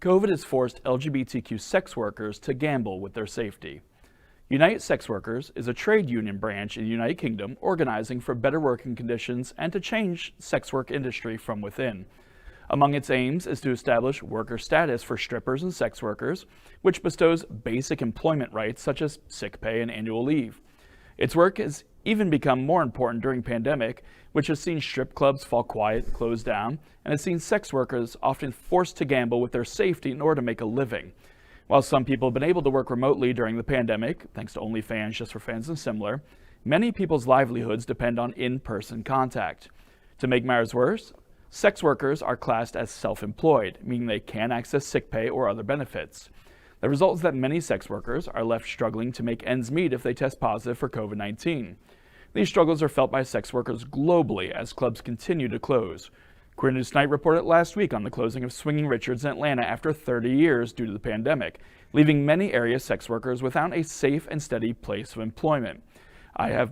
COVID has forced LGBTQ sex workers to gamble with their safety. Unite Sex Workers is a trade union branch in the United Kingdom organizing for better working conditions and to change sex work industry from within. Among its aims is to establish worker status for strippers and sex workers, which bestows basic employment rights such as sick pay and annual leave. Its work has even become more important during pandemic, which has seen strip clubs fall quiet, close down, and has seen sex workers often forced to gamble with their safety in order to make a living. While some people have been able to work remotely during the pandemic, thanks to OnlyFans, Just for Fans, and similar, many people's livelihoods depend on in-person contact. To make matters worse, sex workers are classed as self-employed, meaning they can't access sick pay or other benefits. The result is that many sex workers are left struggling to make ends meet if they test positive for COVID-19. These struggles are felt by sex workers globally as clubs continue to close. Queer News Tonight reported last week on the closing of Swinging Richards in Atlanta after 30 years due to the pandemic, leaving many area sex workers without a safe and steady place of employment. I have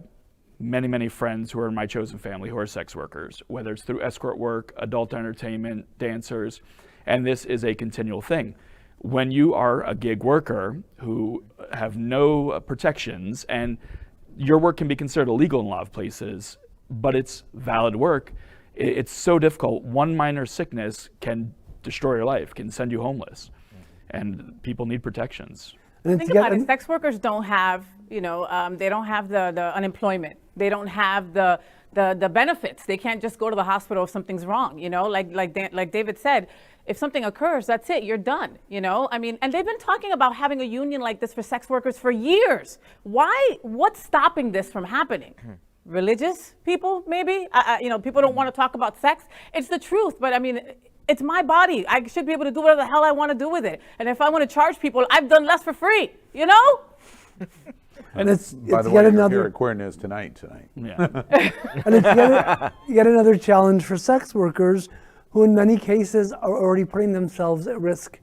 many friends who are in my chosen family who are sex workers, whether it's through escort work, adult entertainment, dancers, and this is a continual thing. When you are a gig worker who have no protections, and your work can be considered illegal in a lot of places, but it's valid work, it's so difficult. One minor sickness can destroy your life, can send you homeless, and people need protections. Think about it, sex workers don't have, they don't have the unemployment. They don't have the benefits. They can't just go to the hospital if something's wrong, like David said. If something occurs, that's it, you're done, and they've been talking about having a union like this for sex workers for years. What's stopping this from happening? Religious people, maybe? People don't want to talk about sex. It's the truth, but it's my body. I should be able to do whatever the hell I want to do with it. And if I want to charge people, I've done less for free, And it's by the way, you're here at Queer News Tonight. Yeah. And it's yet another challenge for sex workers who in many cases are already putting themselves at risk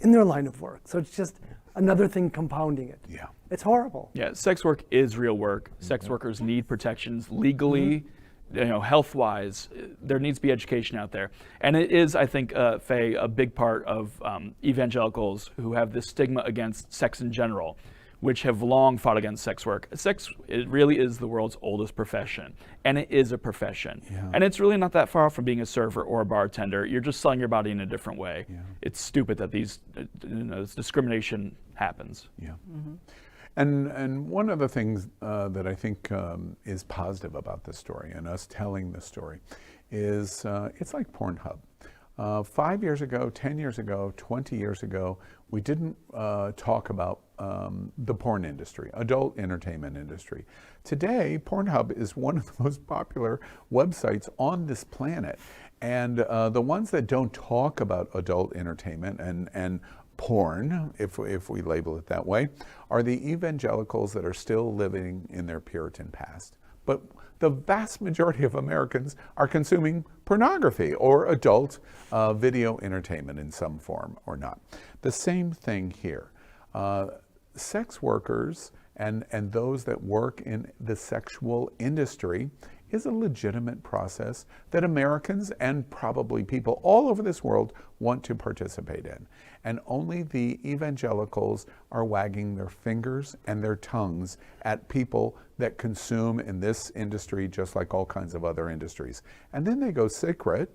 in their line of work. So it's just another thing compounding it. Yeah. It's horrible. Yeah, sex work is real work. Sex workers need protections legally, health-wise. There needs to be education out there. And it is, I think, Faye, a big part of evangelicals who have this stigma against sex in general, which have long fought against sex work. Sex, it really is the world's oldest profession, and it is a profession. Yeah. And it's really not that far from being a server or a bartender. You're just selling your body in a different way. Yeah. It's stupid that this discrimination happens. Yeah. Mm-hmm. And one of the things that I think is positive about this story and us telling this story is it's like Pornhub. 5 years ago, 10 years ago, 20 years ago, we didn't talk about the porn industry, adult entertainment industry. Today, Pornhub is one of the most popular websites on this planet. And the ones that don't talk about adult entertainment and porn, if we label it that way, are the evangelicals that are still living in their Puritan past. But the vast majority of Americans are consuming pornography or adult video entertainment in some form or not. The same thing here. Sex workers and those that work in the sexual industry is a legitimate process that Americans and probably people all over this world want to participate in. And only the evangelicals are wagging their fingers and their tongues at people that consume in this industry just like all kinds of other industries. And then they go secret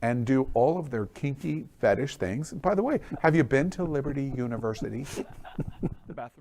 and do all of their kinky fetish things. By the way, have you been to Liberty University?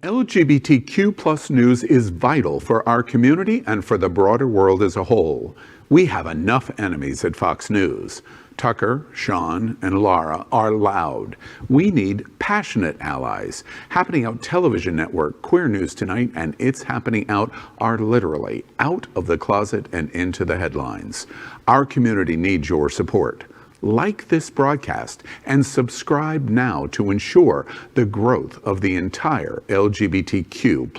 LGBTQ plus news is vital for our community and for the broader world as a whole. We have enough enemies at Fox News. Tucker, Sean, and Laura are loud. We need passionate allies. Happening Out Television Network, Queer News Tonight, and It's Happening Out are literally out of the closet and into the headlines. Our community needs your support. Like this broadcast and subscribe now to ensure the growth of the entire LGBTQ+